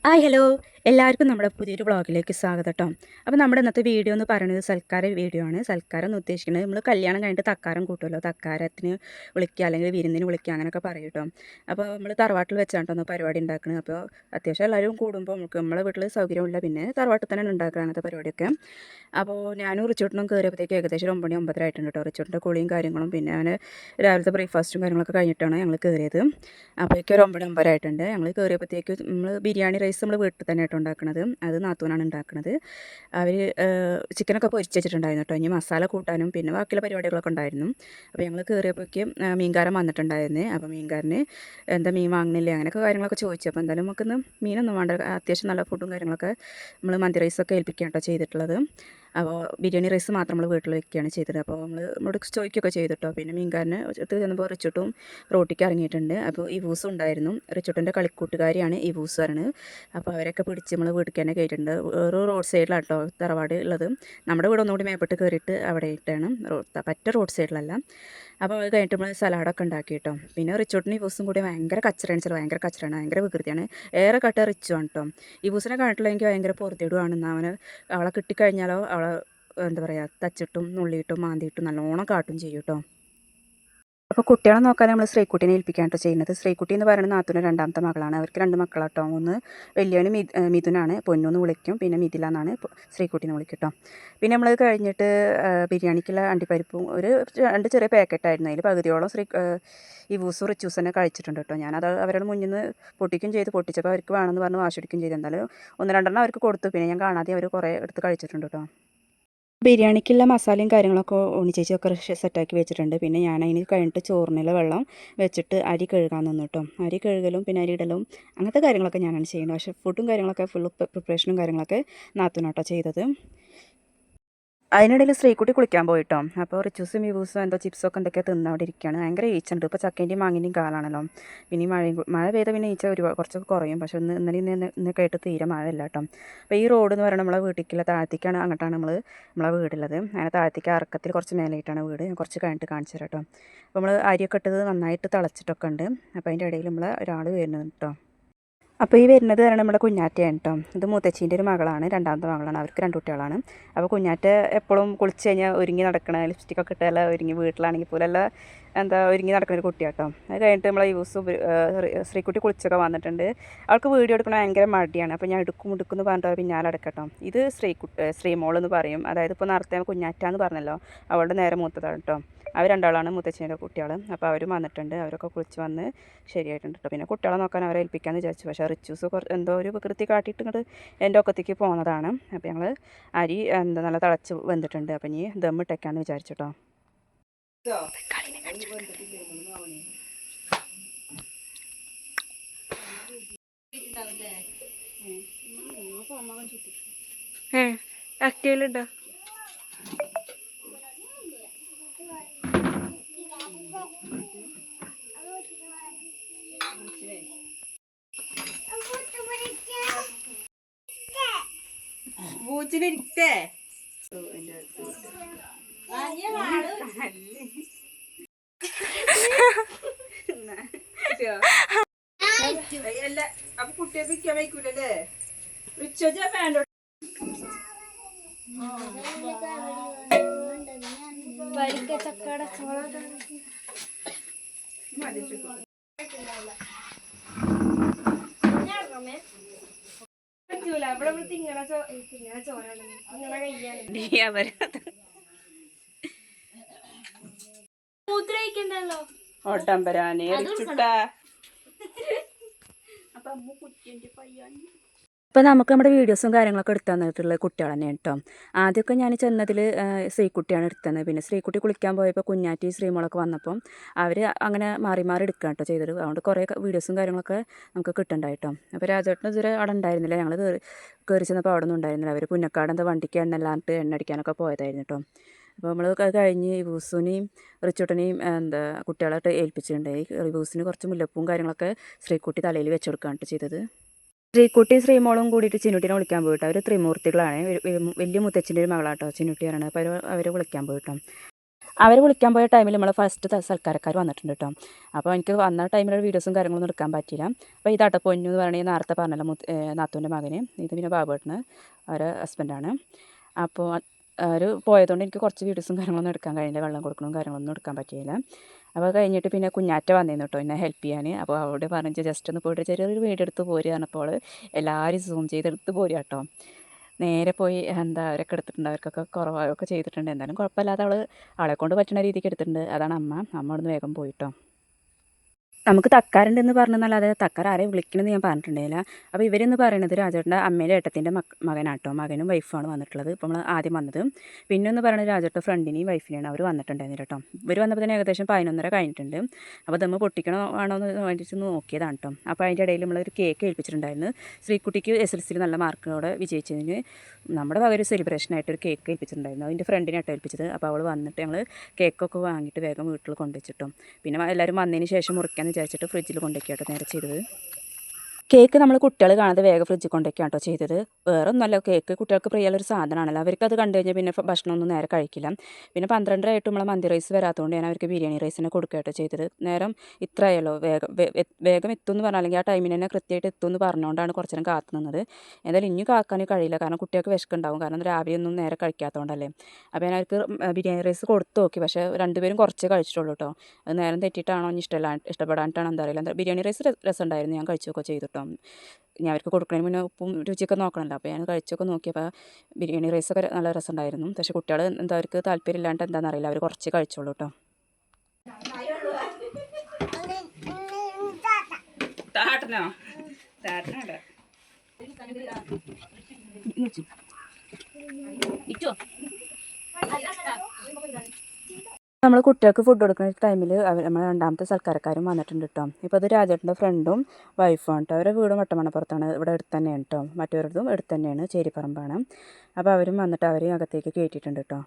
Hi hello എല്ലാവർക്കും നമ്മുടെ പുതിയൊരു വ്ളോഗിലേക്ക് സ്വാഗതം കേട്ടോ. അപ്പോൾ നമ്മുടെ ഇന്നത്തെ വീഡിയോ എന്ന് പറയുന്നത് സൽക്കാര വീഡിയോ ആണ്. സൽക്കാരം എന്ന് ഉദ്ദേശിക്കുന്നത് നമ്മൾ കല്യാണം കഴിഞ്ഞിട്ട് തക്കാരം കൂട്ടുമല്ലോ, തക്കാരത്തിന് വിളിക്കുക അല്ലെങ്കിൽ വിരുന്നിന് വിളിക്കുക അങ്ങനെയൊക്കെ പറയും കേട്ടോ. അപ്പോൾ നമ്മൾ തറവാട്ടിൽ വെച്ചാണ് ഒന്ന് പരിപാടി ഉണ്ടാക്കുന്നത്. അപ്പോൾ അത്യാവശ്യം എല്ലാവരും കൂടുമ്പോൾ നമ്മളെ വീട്ടിൽ സൗകര്യമില്ല, പിന്നെ തറവാട്ടിൽ തന്നെ ഉണ്ടാക്കുക അങ്ങനത്തെ പരിപാടിയൊക്കെ. അപ്പോൾ ഞാനും റിച്ചോട്ടിനും കയറിയപ്പോഴത്തേക്ക് ഏകദേശം ഒരു 9 9:30 ആയിട്ടുണ്ട് കേട്ടോ. റിച്ചോട്ടിൻ്റെ കുളിയും കാര്യങ്ങളും പിന്നെ അവന് രാവിലത്തെ ബ്രേക്ക്ഫാസ്റ്റും കാര്യങ്ങളൊക്കെ കഴിഞ്ഞിട്ടാണ് ഞങ്ങൾ കയറിയത്. അപ്പോഴേക്കും ഒരു 9 9:30 ആയിട്ടുണ്ട്. ഞങ്ങൾ കയറിയപ്പോഴത്തേക്ക് നമ്മൾ ബിരിയാണി റൈസ് നമ്മൾ വീട്ടിൽ തന്നെ ആയിട്ട് ഉണ്ടാക്കുന്നത്. അത് നാത്തൂനാണ് ഉണ്ടാക്കുന്നത്. അവർ ചിക്കനൊക്കെ പൊരിച്ച് വെച്ചിട്ടുണ്ടായിരുന്നു കേട്ടോ. ഇനി മസാല കൂട്ടാനും പിന്നെ ബാക്കിയുള്ള പരിപാടികളൊക്കെ ഉണ്ടായിരുന്നു. അപ്പോൾ ഞങ്ങൾ കയറിയപ്പോഴേക്കും മീൻകാരൻ വന്നിട്ടുണ്ടായിരുന്നു. അപ്പോൾ മീൻകാരന് എന്താ മീൻ വാങ്ങുന്നില്ലേ അങ്ങനെയൊക്കെ കാര്യങ്ങളൊക്കെ ചോദിച്ചു. അപ്പോൾ എന്തായാലും നമുക്കിന്ന് മീനൊന്നും വേണ്ട, അത്യാവശ്യം നല്ല ഫുഡും കാര്യങ്ങളൊക്കെ നമ്മൾ മന്തി റൈസൊക്കെ ഏൽപ്പിക്കുകയാണ് കേട്ടോ ചെയ്തിട്ടുള്ളത്. അപ്പോൾ ബിരിയാണി റൈസ് മാത്രം നമ്മൾ വീട്ടിൽ വെക്കുകയാണ് ചെയ്തത്. അപ്പോൾ നമ്മളോട് ചോദിക്കുകയൊക്കെ ചെയ്തിട്ടോ. പിന്നെ മീൻകാരന് അടുത്ത് ചെന്നപ്പോൾ റിച്ചോട്ടും റോട്ടിക്ക് ഇറങ്ങിയിട്ടുണ്ട്. അപ്പോൾ ഇവൂസും ഉണ്ടായിരുന്നു. റിച്ചോട്ടിൻ്റെ കളിക്കൂട്ടുകാരിയാണ് ഇവൂസ് പറയുന്നത്. അപ്പോൾ അവരൊക്കെ പിടിച്ച് നമ്മൾ വീട്ടിൽ തന്നെ കയറ്റിയിട്ടുണ്ട്. ഒരു റോഡ് സൈഡിലാണ് കേട്ടോ തറവാട് ഉള്ളത്. നമ്മുടെ വീട് ഒന്നുകൂടി മേപ്പെട്ട് കയറിയിട്ട് അവിടെ ഇട്ടാണ്, പറ്റ റോഡ് സൈഡിലല്ല. അപ്പോൾ അത് കഴിഞ്ഞിട്ട് നമ്മൾ സലാഡൊക്കെ ഉണ്ടാക്കി കേട്ടോ. പിന്നെ റിച്ചോട്ടിന് ഇവൂസും കൂടി ഭയങ്കര കച്ചറയാണ്, ചില ഭയങ്കര കച്ചറയാണ്, ഭയങ്കര വികൃതിയാണ്. ഏറെ കട്ട റിച്ചുമാണ് കേട്ടോ. ഇവൂസിനെ കണ്ടിട്ടുള്ള എനിക്ക് ഭയങ്കര പൊറുതിടുവാണെന്ന്. അവളെ കിട്ടിക്കഴിഞ്ഞാലോ അവളെ എന്താ പറയുക തച്ചിട്ടും നുള്ളിയിട്ടും മാന്തിയിട്ടും നല്ലോണം കാട്ടും ചെയ്യും കേട്ടോ. അപ്പോൾ കുട്ടികളെ നോക്കാൻ നമ്മൾ ശ്രീക്കുട്ടീനെ ഏൽപ്പിക്കാണ് കേട്ടോ ചെയ്യുന്നത്. ശ്രീക്കുട്ടി എന്ന് പറയുന്നത് നാത്തൂൻ്റെ രണ്ടാമത്തെ മകളാണ്. അവർക്ക് 2 മക്കളാട്ടോ. ഒന്ന് വലിയവന് മിഥുനാണ്, പൊന്നൂന്ന് വിളിക്കും. പിന്നെ മിഥില എന്നാണ് ശ്രീക്കുട്ടീനെ വിളിക്കും കേട്ടോ. പിന്നെ നമ്മൾ കഴിഞ്ഞിട്ട് ബിരിയാണിക്കുള്ള അണ്ടിപ്പരിപ്പും ഒരു 2 ചെറിയ പാക്കറ്റായിരുന്നു. അതിൽ പകുതിയോളം ഈ റിച്ചൂസനെ കഴിച്ചിട്ടുണ്ട് കേട്ടോ. ഞാനത് അവരുടെ മുന്നിൽ നിന്ന് പൊട്ടിക്കും ചെയ്ത്, പൊട്ടിച്ചപ്പോൾ അവർക്ക് വേണമെന്ന് പറഞ്ഞ് വാശിടിക്കും ചെയ്ത്. എന്തായാലും 1 2 അവർക്ക് കൊടുത്തു. പിന്നെ ഞാൻ കാണാതെ അവർ കുറേ എടുത്ത് കഴിച്ചിട്ടുണ്ട് കേട്ടോ. ബിരിയാണിക്കുള്ള മസാലയും കാര്യങ്ങളൊക്കെ ഉണ്ണിച്ചേച്ചിയൊക്കെ സെറ്റാക്കി വെച്ചിട്ടുണ്ട്. പിന്നെ ഞാൻ അതിന് കഴിഞ്ഞിട്ട് ചോറിനുള്ള വെള്ളം വെച്ചിട്ട് അരി കഴുകാൻ നിന്നു കേട്ടോ. അരി കഴുകലും പിന്നെ അരി ഇടലും അങ്ങനത്തെ കാര്യങ്ങളൊക്കെ ഞാനാണ് ചെയ്യുന്നത്. പക്ഷേ ഫുഡും കാര്യങ്ങളൊക്കെ ഫുൾ പ്രിപ്പറേഷനും കാര്യങ്ങളൊക്കെ നാത്തൂനാട്ടോ ചെയ്തത്. അതിനിടയിൽ ശ്രീക്കുട്ടി കുളിക്കാൻ പോയിട്ടോ. അപ്പോൾ റിച്ചൂസും യൂസും എന്തോ ചിപ്സൊക്കെ എന്തൊക്കെയോ തിന്ന് അവിടെ ഇരിക്കുകയാണ്. ഭയങ്കര ഈച്ചുണ്ട്. ഇപ്പോൾ ചക്കേൻ്റെയും മാങ്ങിൻ്റെയും കാലാണല്ലോ. പിന്നെ മഴ പെയ്ത പിന്നെ ഈച്ച കുറച്ചൊക്കെ കുറയും. പക്ഷേ ഇന്നൊക്കെ ആയിട്ട് തീരെ മഴയില്ല കേട്ടോ. അപ്പോൾ ഈ റോഡ് എന്ന് പറയുന്നത് നമ്മളെ വീട്ടിലേക്കുള്ള താഴത്തേക്കാണ്, അങ്ങോട്ടാണ് നമ്മളെ വീടുള്ളത്. അങ്ങനെ താഴത്തേക്ക് ഇറക്കത്തിൽ കുറച്ച് മേലായിട്ടാണ് വീട്. കുറച്ച് കഴിഞ്ഞിട്ട് കാണിച്ചു തരാം കേട്ടോ. അപ്പോൾ നമ്മൾ അരിയൊക്കെ ഇട്ടത് നന്നായിട്ട് തിളച്ചിട്ടൊക്കെ ഉണ്ട്. അപ്പോൾ അതിൻ്റെ ഇടയിൽ ഒരാൾ വരുന്നത് കേട്ടോ. അപ്പോൾ ഈ വരുന്നത് കാരണം നമ്മുടെ കുഞ്ഞാറ്റയാണ് കേട്ടോ. ഇത് മൂത്തച്ചീൻ്റെ ഒരു മകളാണ്, രണ്ടാമത്തെ മകളാണ്. അവർക്ക് 2 കുട്ടികളാണ്. അപ്പോൾ കുഞ്ഞാറ്റ എപ്പോഴും കുളിച്ച് കഴിഞ്ഞാൽ ഒരുങ്ങി നടക്കണ, ലിപ്സ്റ്റിക്കൊക്കെ ഇട്ടല്ല ഒരുങ്ങി, വീട്ടിലാണെങ്കിൽ പോലും എല്ലാം ഒരുങ്ങി നടക്കുന്ന ഒരു കുട്ടിയാട്ടോ. അത് കഴിഞ്ഞിട്ട് നമ്മളെ ശ്രീക്കുട്ടി കുളിച്ചൊക്കെ വന്നിട്ടുണ്ട്. അവൾക്ക് വീഡിയോ എടുക്കണ ഭയങ്കര മടിയാണ്. അപ്പോൾ ഞാൻ എടുക്കുമെന്ന് പറഞ്ഞിട്ട് പിന്നാലെ അടക്കട്ടോ. ഇത് ശ്രീമോൾ എന്ന് പറയും. അതായത് ഇപ്പോൾ നേരത്തെ കുഞ്ഞാറ്റ എന്ന് പറഞ്ഞല്ലോ, അവളുടെ നേരെ മൂത്തതാണ് കേട്ടോ. അവർ 2 മുത്തച്ഛൻ്റെ കുട്ടികൾ. അപ്പോൾ അവരും വന്നിട്ടുണ്ട്. അവരൊക്കെ കുളിച്ച് വന്ന് ശരിയായിട്ടുണ്ട് കേട്ടോ. പിന്നെ കുട്ടികളെ നോക്കാൻ അവരെ ഏൽപ്പിക്കാമെന്ന് വിചാരിച്ചു. പക്ഷേ റിച്ചൂസ് എന്തോ ഒരു വികൃതി കാട്ടിയിട്ട് ഇങ്ങോട്ട് എൻ്റെ ഒക്കത്തേക്ക് പോകുന്നതാണ്. അപ്പോൾ ഞങ്ങൾ അരി നല്ല തിളച്ച് വെന്തിട്ടുണ്ട്. അപ്പം ഇനി ദമ്മിട്ടേക്കാന്ന് വിചാരിച്ചു കേട്ടോ. ആക്റ്റീവിലുണ്ടോ? പൂച്ചിലിരിക്കേ അല്ല. അപ്പൊ കുട്ടിയൊക്കെ ഇരിക്കാൻ വയ്ക്കൂലല്ലേ? പാൻഡോ ചക്കട ഓട്ടമ്പരാനെ അപ്പോൾ നമുക്ക് നമ്മുടെ വീഡിയോസും കാര്യങ്ങളൊക്കെ എടുത്തു തന്നിട്ടുള്ള കുട്ടികൾ തന്നെയാണ് കേട്ടോ. ആദ്യമൊക്കെ ഞാൻ ചെന്നതിൽ ശ്രീക്കുട്ടിയാണ് എടുത്തത്. പിന്നെ ശ്രീക്കുട്ടി കുളിക്കാൻ പോയപ്പോൾ കുഞ്ഞാറ്റി ശ്രീമോളൊക്കെ വന്നപ്പം അവർ അങ്ങനെ മാറി മാറി എടുക്കുക കേട്ടോ ചെയ്തത്. അതുകൊണ്ട് കുറേ വീഡിയോസും കാര്യങ്ങളൊക്കെ നമുക്ക് കിട്ടുന്നുണ്ടായിട്ടോ. അപ്പോൾ രാജേട്ടൻ ഇതുവരെ അവിടെ ഉണ്ടായിരുന്നില്ല. ഞങ്ങൾ കയറി ചെന്നപ്പോൾ അവിടെ ഒന്നും ഉണ്ടായിരുന്നില്ല. അവർ പുന്നക്കാട് എന്താ വണ്ടിക്ക് എണ്ണല്ലാണ്ട് എണ്ണ അടിക്കാനൊക്കെ പോയതായിരുന്നു കേട്ടോ. അപ്പോൾ നമ്മൾ കഴിഞ്ഞ് റിവൂസിനെയും റിച്ചോട്ടനെയും കുട്ടികളായിട്ട് ഏൽപ്പിച്ചിട്ടുണ്ട്. റിവൂസിന് കുറച്ച് മുല്ലപ്പൂവും കാര്യങ്ങളൊക്കെ ശ്രീക്കുട്ടി തലയിൽ വെച്ച് കൊടുക്കുകയാണ് ചെയ്തത്. ശ്രീക്കുട്ടിയും ശ്രീമോളും കൂടിയിട്ട് ചിന്നുട്ടിനെ വിളിക്കാൻ പോയിട്ടോ. അവർ ത്രിമൂർത്തികളാണ്. വലിയ മുത്തച്ഛൻ്റെ ഒരു മകളാട്ടോ ചിന്നുട്ടി പറയണത്. അപ്പോൾ അവർ വിളിക്കാൻ പോയിട്ടോ. അവർ വിളിക്കാൻ പോയ ടൈമിൽ നമ്മൾ ഫസ്റ്റ് സൽക്കാരക്കാർ വന്നിട്ടുണ്ട് കേട്ടോ. അപ്പോൾ എനിക്ക് വന്ന ടൈമിലുള്ള വീഡിയോസും കാര്യങ്ങളൊന്നും എടുക്കാൻ പറ്റിയില്ല. അപ്പോൾ ഇതാട്ടോ പൊന്നു എന്ന് പറയുന്നത് നേരത്തെ പറഞ്ഞല്ലോ നാത്തൂൻ്റെ മകന്, ഇത് പിന്നെ ബാബുവേട്ടന് അവരെ ഹസ്ബൻഡാണ്. അപ്പോൾ അവർ പോയതുകൊണ്ട് എനിക്ക് കുറച്ച് വീഡിയോസും കാര്യങ്ങളൊന്നും എടുക്കാൻ കഴിഞ്ഞില്ല, വെള്ളം കൊടുക്കണവും കാര്യങ്ങളൊന്നും എടുക്കാൻ പറ്റിയില്ല. അപ്പോൾ കഴിഞ്ഞിട്ട് പിന്നെ കുഞ്ഞാറ്റ വന്നിരുന്നു കേട്ടോ എന്നെ ഹെൽപ്പ് ചെയ്യാൻ. അപ്പോൾ അവിടെ പറഞ്ഞ് ജസ്റ്റ് ഒന്ന് പോയിട്ട് ചെറിയൊരു വീഡിയോ എടുത്ത് പോരുക പറഞ്ഞപ്പോൾ എല്ലാവരും സൂം ചെയ്തെടുത്ത് പോരുക കേട്ടോ. നേരെ പോയി അവരൊക്കെ എടുത്തിട്ടുണ്ട്, അവർക്കൊക്കെ കുറവൊക്കെ ചെയ്തിട്ടുണ്ട്. എന്തായാലും കുഴപ്പമില്ലാതെ അവളെ കൊണ്ട് പറ്റുന്ന രീതിക്ക് എടുത്തിട്ടുണ്ട്. അതാണ് അമ്മ അവിടുന്ന് വേഗം പോയിട്ടോ. നമുക്ക് തക്കാരുണ്ടെന്ന് പറഞ്ഞെന്നല്ലാതെ തക്കാർ ആരെയും വിളിക്കണമെന്ന് ഞാൻ പറഞ്ഞിട്ടുണ്ടായില്ല. അപ്പോൾ ഇവരെന്ന് പറയുന്നത് രാജേട്ടൻ്റെ അമ്മയുടെ ഏട്ടത്തിൻ്റെ മകനാട്ടോ, മകനും വൈഫാണ് വന്നിട്ടുള്ളത്. ഇപ്പോൾ നമ്മൾ ആദ്യം വന്നത്. പിന്നെ എന്ന് പറയുന്നത് രാജേട്ടൻ്റെ ഫ്രണ്ടിനെയും വൈഫിനെയാണ് അവർ വന്നിട്ടുണ്ടായിരുന്നു കേട്ടോ. ഇവർ വന്നപ്പോൾ തന്നെ ഏകദേശം 11:30 കഴിഞ്ഞിട്ടുണ്ട്. അപ്പോൾ ദമ്മ് പൊട്ടിക്കണോ ആണോ എന്ന് വേണ്ടിയിട്ട് നോക്കിയതാണ് കേട്ടോ. അപ്പോൾ അതിൻ്റെ ഇടയിൽ നമ്മളൊരു കേക്ക് ഏൽപ്പിച്ചിട്ടുണ്ടായിരുന്നു. ശ്രീക്കുട്ടിക്ക് SSLCയിൽ നല്ല മാർക്കോടെ വിജയിച്ചതിന് നമ്മുടെ വക ഒരു സെലിബ്രേഷനായിട്ട് ഒരു കേക്ക് ഏൽപ്പിച്ചിട്ടുണ്ടായിരുന്നു. അതിൻ്റെ ഫ്രണ്ടിനായിട്ട് ഏൽപ്പിച്ചത്. അപ്പോൾ അവൾ വന്നിട്ട് ഞങ്ങൾ കേക്കൊക്കെ വാങ്ങിയിട്ട് വേഗം വീട്ടിൽ കൊണ്ടുവച്ചിട്ടോ. പിന്നെ എല്ലാവരും വന്നതിന് ശേഷം മുറിക്കാൻ വിചാരിച്ചിട്ട് ഫ്രിഡ്ജിൽ കൊണ്ടുവയ്ക്കാട്ടോ നേരെ ചെയ്തത്. കേക്ക് നമ്മൾ കുട്ടികൾ കാണാതെ വേഗം ഫ്രിഡ്ജിൽ കൊണ്ടുവയ്ക്കാട്ടോ ചെയ്തത്. വേറെ ഒന്നുമല്ല, കേക്ക് കുട്ടികൾക്ക് പ്രിയമുള്ളൊരു സാധനമാണല്ലോ. അവർക്ക് അത് കണ്ടു കഴിഞ്ഞാൽ പിന്നെ ഭക്ഷണമൊന്നും നേരെ കഴിക്കില്ല. പിന്നെ 12:30 ആയിട്ട് നമ്മളെ മന്തി റൈസ് വരാത്തതുകൊണ്ട് ഞാൻ അവർക്ക് ബിരിയാണി റൈസിനെ കൊടുക്കുകയാട്ടോ ചെയ്തത്. നേരം ഇത്ര ആയല്ലോ, വേഗം എത്തുമെന്ന് പറഞ്ഞാൽ, അല്ലെങ്കിൽ ആ ടൈമിന് തന്നെ കൃത്യമായിട്ട് എത്തുമെന്ന് പറഞ്ഞുകൊണ്ടാണ് കുറച്ച് നേരം കാത്തു നിന്നത്. എന്തായാലും ഇനി കാക്കാൻ കഴിയില്ല, കാരണം കുട്ടികൾക്ക് വിശക്കുണ്ടാവും, കാരണം രാവിലെ ഒന്നും നേരെ കഴിക്കാത്തതുകൊണ്ടല്ലേ. അപ്പോൾ ഞാൻ അവർക്ക് ബിരിയാണി റൈസ് കൊടുത്തു നോക്കി. പക്ഷേ രണ്ടുപേരും കുറച്ചേ കഴിച്ചിട്ടുള്ളൂ കേട്ടോ. അത് നേരം തെറ്റിയിട്ടാണോ ഇനി ഇഷ്ടപ്പെടാനിട്ടാണോ എന്താ അറിയില്ല. ബിരിയാണി റൈസ് രസമുണ്ടായിരുന്നു, ഞാൻ കഴിച്ചൊക്കെ ചെയ്തിട്ടോ. ഞാൻ അവർക്ക് കൊടുക്കുന്നതിന് മുന്നേ ഉപ്പും രുചിയൊക്കെ നോക്കണമല്ലോ. അപ്പോൾ ഞാൻ കഴിച്ചൊക്കെ നോക്കിയപ്പോൾ ബിരിയാണി റൈസൊക്കെ നല്ല രസമുണ്ടായിരുന്നു. പക്ഷേ കുട്ടികൾ എന്താ അവർക്ക് താല്പര്യമില്ലാണ്ട് എന്താണെന്ന് അറിയില്ല, അവർ കുറച്ച് കഴിച്ചോളൂ കേട്ടോ. നമ്മൾ കുട്ടികൾക്ക് ഫുഡ് കൊടുക്കുന്ന ടൈമിൽ നമ്മൾ രണ്ടാമത്തെ സൽക്കാരക്കാരും വന്നിട്ടുണ്ട് കേട്ടോ. ഇപ്പോൾ അത് രാജേട്ടൻ്റെ ഫ്രണ്ടും വൈഫും കേട്ടോ. അവരുടെ വീടും വട്ടമണപ്പുറത്താണ്, ഇവിടെ അടുത്ത് തന്നെയാണ് കേട്ടോ. മറ്റവരതും അടുത്ത് തന്നെയാണ്, ചേരിപ്പറമ്പാണ്. അപ്പോൾ അവരും വന്നിട്ട് അവരെയും അകത്തേക്ക് കയറ്റിയിട്ടുണ്ട് കേട്ടോ.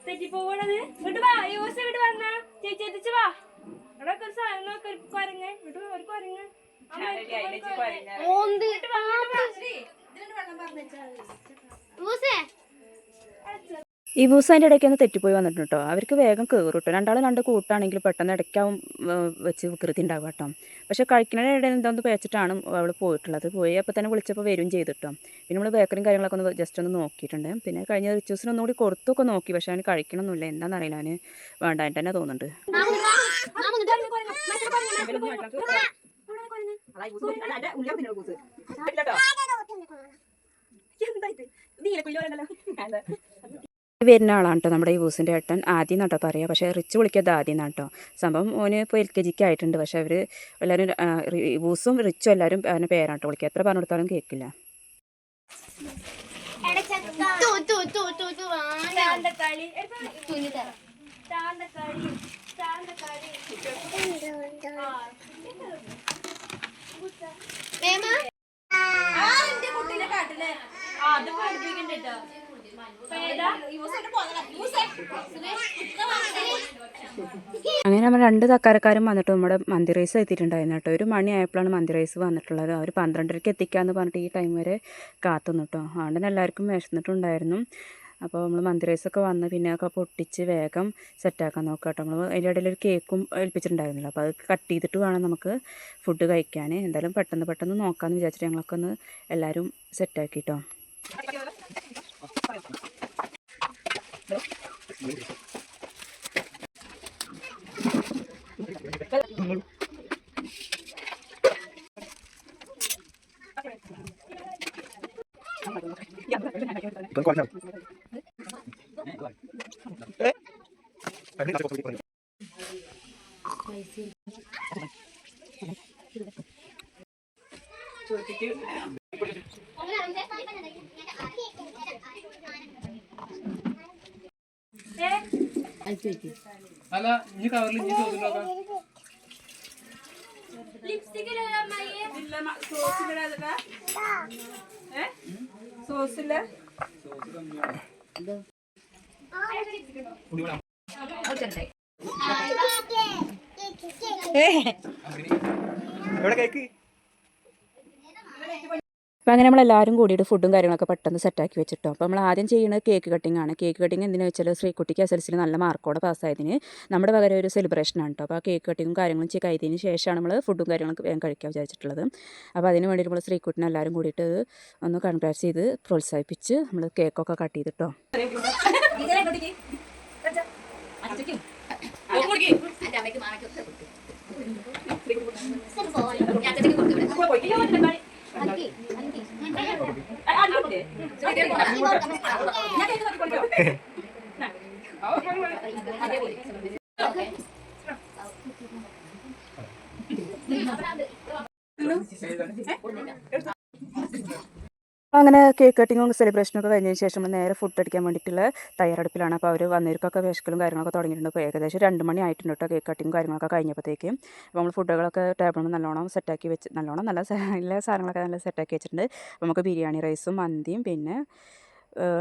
തെറ്റിപ്പോണത് ഇങ്ങോട്ട് വാ, യൂസ് ഇങ്ങോട്ട് വന്നാ ചേച്ചി എത്തിച്ചു വാ. ഇവിടെ ഒരു സാധനം നോക്കി കുരങ്ങ് ഇങ്ങോട്ട് ഒരു കുരങ്ങ് ഈ ബൂസ് അതിൻ്റെ ഇടയ്ക്ക് ഒന്ന് തെറ്റിപ്പോയി വന്നിട്ടുണ്ട് കേട്ടോ. അവർക്ക് വേഗം കയറും കേട്ടോ. രണ്ടാളും രണ്ട് കൂട്ടാണെങ്കിൽ പെട്ടെന്ന് ഇടയ്ക്കാവും വെച്ച് വികൃതി ഉണ്ടാവുക കേട്ടോ. പക്ഷേ കഴിക്കുന്നതിൻ്റെ ഇടയിൽ എന്താണെന്ന് പേച്ചിട്ടാണ് അവൾ പോയിട്ടുള്ളത്. പോയി അപ്പോൾ തന്നെ വിളിച്ചപ്പോൾ വരും ചെയ്തിട്ടോ. പിന്നെ നമ്മൾ ബേക്കറിയും കാര്യങ്ങളൊക്കെ ഒന്ന് ജസ്റ്റ് ഒന്ന് നോക്കിയിട്ടുണ്ട്. പിന്നെ കഴിഞ്ഞ റിച്ചൂസിന് ഒന്നുകൂടി കൊടുത്തൊക്കെ നോക്കി, പക്ഷേ അവന് കഴിക്കണമെന്നില്ല. എന്താണെന്നറിയില്ല, അവന് വേണ്ടായിട്ട് തന്നെ തോന്നുന്നുണ്ട്. വരുന്ന ആളാണ് കേട്ടോ നമ്മുടെ ഈ ബൂസിൻ്റെ ഏട്ടൻ. ആദ്യം എന്നാട്ടോ പറയുക, പക്ഷേ റിച്ച് വിളിക്കാതെ ആദ്യം എന്നാണ് കേട്ടോ. സംഭവം ഓന് ഇപ്പോൾ LKGക്ക് ആയിട്ടുണ്ട്. പക്ഷേ അവർ എല്ലാവരും ബൂസും റിച്ചും എല്ലാവരും അവൻ്റെ പേരാണ് കേട്ടോ വിളിക്കുക. എത്ര പറഞ്ഞു കൊടുത്താലും കേൾക്കില്ല. അങ്ങനെ നമ്മൾ 2 തക്കാരക്കാരും വന്നിട്ട് നമ്മുടെ മന്തി റൈസ് എത്തിയിട്ടുണ്ടായിരുന്നു കേട്ടോ. 1 മണി ആയപ്പോഴാണ് മന്തി റൈസ് വന്നിട്ടുള്ളത്. അവർ 12:30 എത്തിക്കാമെന്ന് പറഞ്ഞിട്ട് ഈ ടൈം വരെ കാത്തുനിന്നു കേട്ടോ. അതുകൊണ്ട് തന്നെ എല്ലാവർക്കും വിശന്നിട്ടുണ്ടായിരുന്നു. അപ്പോൾ നമ്മൾ മന്തി റൈസൊക്കെ വന്ന് പിന്നെ ഒക്കെ പൊട്ടിച്ച് വേഗം സെറ്റാക്കാൻ നോക്കാം കേട്ടോ. നമ്മൾ അതിൻ്റെ ഇടയിൽ ഒരു കേക്കും ഏൽപ്പിച്ചിട്ടുണ്ടായിരുന്നല്ലോ. അപ്പോൾ അത് കട്ട് ചെയ്തിട്ട് വേണം നമുക്ക് ഫുഡ് കഴിക്കാൻ. എന്തായാലും പെട്ടെന്ന് നോക്കാമെന്ന് വിചാരിച്ചിട്ട് ഞങ്ങളൊക്കെ ഒന്ന് എല്ലാവരും സെറ്റാക്കി കേട്ടോ. അല്ല ഇനി കവറിൽ ഇനി ചോദിച്ചോക്കാം. ലിപ്സ്റ്റിക് സോസില്ല അപ്പോൾ അങ്ങനെ നമ്മളെല്ലാവരും കൂടിയിട്ട് ഫുഡും കാര്യങ്ങളൊക്കെ പെട്ടെന്ന് സെറ്റാക്കി വെച്ചിട്ടോ. അപ്പോൾ നമ്മൾ ആദ്യം ചെയ്യുന്നത് കേക്ക് കട്ടിംഗ് ആണ്. കേക്ക് കട്ടിംഗ് എന്തിനാണെന്ന് വെച്ചാൽ ശ്രീകുട്ടിക്ക് SLC നല്ല മാർക്കോടെ പാസ്സായതിന് നമ്മുടെ പകരം ഒരു സെലിബ്രേഷനാണ് കേട്ടോ. അപ്പോൾ ആ കേക്ക് കട്ടിങ്ങും കാര്യങ്ങളും കഴിഞ്ഞതിന് ശേഷമാണ് നമ്മൾ ഫുഡും കാര്യങ്ങളൊക്കെ വേഗം കഴിക്കാൻ വിചാരിച്ചിട്ടുള്ളത്. അപ്പോൾ അതിന് വേണ്ടിയിട്ട് നമ്മൾ ശ്രീകുട്ടിനെ എല്ലാവരും കൂടിയിട്ട് ഒന്ന് കൺഗ്രാറ്റ്സ് ചെയ്ത് പ്രോത്സാഹിപ്പിച്ച് നമ്മൾ കേക്കൊക്കെ കട്ട് ചെയ്തിട്ടോ. അങ്ങനെ കേക്ക് കട്ടിങ്ങും സെലിബ്രേഷനും ഒക്കെ കഴിഞ്ഞതിന് ശേഷം നമ്മൾ നേരെ ഫുഡ് അടിക്കാൻ വേണ്ടിയിട്ടുള്ള തയ്യാറെടുപ്പിലാണ്. അപ്പോൾ അവർ വന്നവർക്കൊക്കെ വിശക്കലും കാര്യങ്ങളൊക്കെ തുടങ്ങിയിട്ടുണ്ട്. അപ്പോൾ ഏകദേശം 2 മണി ആയിട്ടുണ്ട് കേട്ടോ കേക്ക് കട്ടിങ്ങും കാര്യങ്ങളൊക്കെ കഴിഞ്ഞപ്പോഴത്തേക്കും. അപ്പോൾ നമ്മൾ ഫുഡുകളൊക്കെ ടേബിളിൽ നല്ലോണം സെറ്റാക്കി വെച്ച് നല്ല സാധനങ്ങളൊക്കെ നല്ല സെറ്റാക്കി വെച്ചിട്ടുണ്ട്. അപ്പോൾ നമുക്ക് ബിരിയാണി റൈസും മന്തിയും പിന്നെ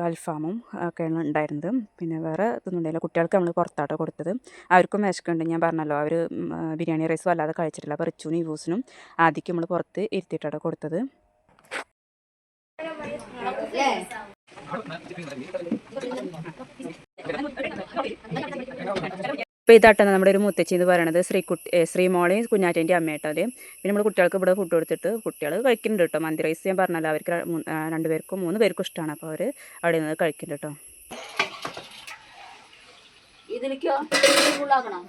അൽഫാമും ഒക്കെയാണ് ഉണ്ടായിരുന്നത്. പിന്നെ വേറെ ഇതൊന്നും ഉണ്ടായില്ല. കുട്ടികൾക്ക് നമ്മൾ പുറത്താട്ടോ കൊടുത്തത്. അവർക്കും വിശക്കുന്നുണ്ട്. ഞാൻ പറഞ്ഞല്ലോ അവർ ബിരിയാണി റൈസ് വല്ലാതെ കഴിച്ചിട്ടില്ല. അപ്പോൾ റിച്ചുനും യൂസിനും ആദ്യം നമ്മൾ പുറത്ത് ഇരുത്തിയിട്ടാണ് കൊടുത്തത്. അപ്പോൾ ഇതാട്ടാണ് നമ്മുടെ ഒരു മുത്തച്ഛി എന്ന് പറയുന്നത് ശ്രീമോളെയും കുഞ്ഞാറ്റേൻ്റെ അമ്മയാട്ടോ. അത് പിന്നെ നമ്മൾ കുട്ടികൾക്ക് ഇവിടെ ഫുഡ് കൊടുത്തിട്ട് കുട്ടികൾ കഴിക്കുന്നുണ്ട് കേട്ടോ. മന്തി റൈസ് ഞാൻ പറഞ്ഞല്ലോ അവർക്ക് 2 പേർക്കും 3 പേർക്കും ഇഷ്ടമാണ്. അപ്പോൾ അവർ അവിടെ നിന്ന് കഴിക്കുന്നുണ്ട് കേട്ടോ. ഇതിലേക്കോ ഫുള്ളാക്കണം.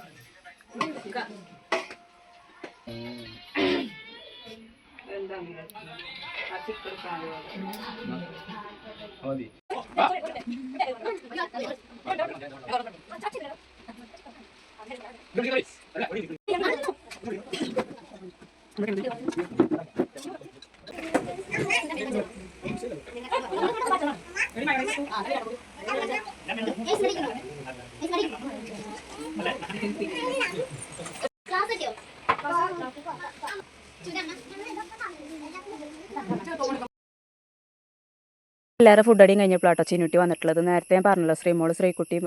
എല്ലാവരും ഫുഡ് അടിയും കഴിഞ്ഞപ്പോഴാട്ടോ ചിന്നുട്ടി വന്നിട്ടുള്ളത്. നേരത്തെ ഞാൻ പറഞ്ഞല്ലോ ശ്രീകുട്ടിയും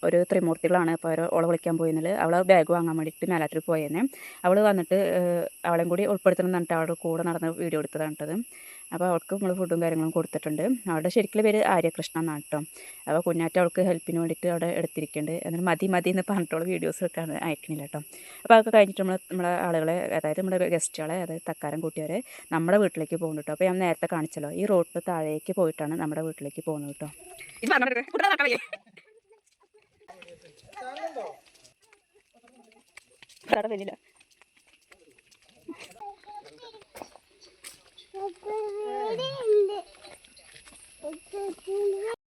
ഒരു ത്രിമൂർത്തികളാണ്. അപ്പോൾ ഓളെ വിളിക്കാൻ പോയിരുന്നത്. അവളെ ബാഗ് വാങ്ങാൻ വേണ്ടിയിട്ട് മേലാറ്റിൽ പോയെന്നെ. അവൾ വന്നിട്ട് അവളെയും കൂടി ഉൾപ്പെടുത്തണം എന്ന് പറഞ്ഞിട്ട് അവളുടെ കൂടെ നടന്ന് വീഡിയോ എടുത്തതാണ് കേട്ടത്. അപ്പോൾ അവൾക്ക് നമ്മൾ ഫുഡും കാര്യങ്ങളും കൊടുത്തിട്ടുണ്ട്. അവളുടെ ശരിക്കുള്ള പേര് ആര്യകൃഷ്ണ എന്നാണ് കേട്ടോ. അപ്പോൾ കുഞ്ഞാറ്റ അവൾക്ക് ഹെൽപ്പിന് വേണ്ടിയിട്ട് അവിടെ എടുത്തിരിക്കുന്നുണ്ട്. എന്നിട്ട് മതി എന്ന് പറഞ്ഞിട്ടുള്ള വീഡിയോസ് ഒക്കെ അയക്കണില്ല കേട്ടോ. അപ്പോൾ അതൊക്കെ കഴിഞ്ഞിട്ട് നമ്മളെ ആളുകളെ, അതായത് നമ്മുടെ ഗസ്റ്റുകളെ, അതായത് തക്കാരം കൂട്ടിയവരെ നമ്മുടെ വീട്ടിലേക്ക് പോകുന്നു കേട്ടോ. അപ്പോൾ ഞാൻ നേരത്തെ കാണിച്ചല്ലോ, ഈ റോഡിൽ താഴേക്ക് പോയിട്ടാണ് നമ്മുടെ വീട്ടിലേക്ക് പോകുന്നത് കേട്ടോ. ഇത് പറഞ്ഞില്ല.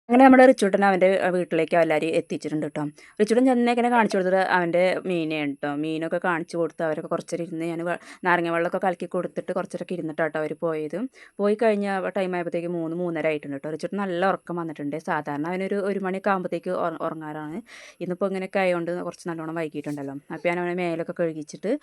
അങ്ങനെ നമ്മുടെ റിച്ചൂട്ടൻ അവൻ്റെ വീട്ടിലേക്ക് എല്ലാവരും എത്തിച്ചിട്ടുണ്ട് കേട്ടോ. റിച്ചൂട്ടൻ ചെന്നേക്കനെ കാണിച്ചു കൊടുത്തത് അവൻ്റെ മീനെയാണ് കേട്ടോ. മീനൊക്കെ കാണിച്ചു കൊടുത്ത് അവരൊക്കെ കുറച്ചേരം ഇരുന്ന് ഞാൻ നാരങ്ങ വെള്ളമൊക്കെ കലക്കി കൊടുത്തിട്ട് കുറച്ചേരൊക്കെ ഇരുന്നിട്ടാട്ടോ അവർ പോയത്. പോയി കഴിഞ്ഞ ടൈം ആയപ്പോഴത്തേക്ക് 3-3:30 ആയിട്ടുണ്ട് കേട്ടോ. റിച്ചൂട്ടൻ നല്ല ഉറക്കം വന്നിട്ടുണ്ട്. സാധാരണ അവനൊരു 1 മണിയൊക്കെ ആകുമ്പോഴത്തേക്ക് ഉറങ്ങാറാണ്. ഇന്നിപ്പോൾ ഇങ്ങനെയൊക്കെ ആയതുകൊണ്ട് കുറച്ച് നല്ലോണം വൈകിട്ടുണ്ടല്ലോ. അപ്പോൾ ഞാൻ അവനെ മേലൊക്കെ കഴുകിച്ചിട്ട്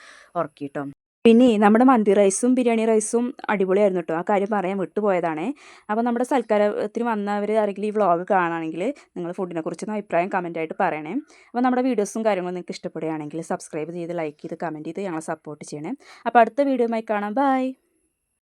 ഉറക്കി കേട്ടോ. പിന്നെ നമ്മുടെ മന്തി റൈസും ബിരിയാണി റൈസും അടിപൊളിയായിരുന്നു കേട്ടോ. ആ കാര്യം പറയാൻ വിട്ടുപോയതാണ്. അപ്പോൾ നമ്മുടെ സൽക്കാരത്തിന് വന്നവർ ആരെങ്കിലും ഈ വ്ളോഗ് കാണുകയാണെങ്കിൽ നിങ്ങൾ ഫുഡിനെ കുറിച്ചൊന്ന് അഭിപ്രായം കമൻറ്റായിട്ട് പറയണേ. അപ്പോൾ നമ്മുടെ വീഡിയോസും കാര്യങ്ങളും നിങ്ങൾക്ക് ഇഷ്ടപ്പെടുകയാണെങ്കിൽ സബ്സ്ക്രൈബ് ചെയ്ത് ലൈക്ക് ചെയ്ത് കമൻറ്റ് ചെയ്ത് ഞങ്ങളെ സപ്പോർട്ട് ചെയ്യണേ. അപ്പോൾ അടുത്ത വീഡിയോയുമായി കാണാം. ബൈ.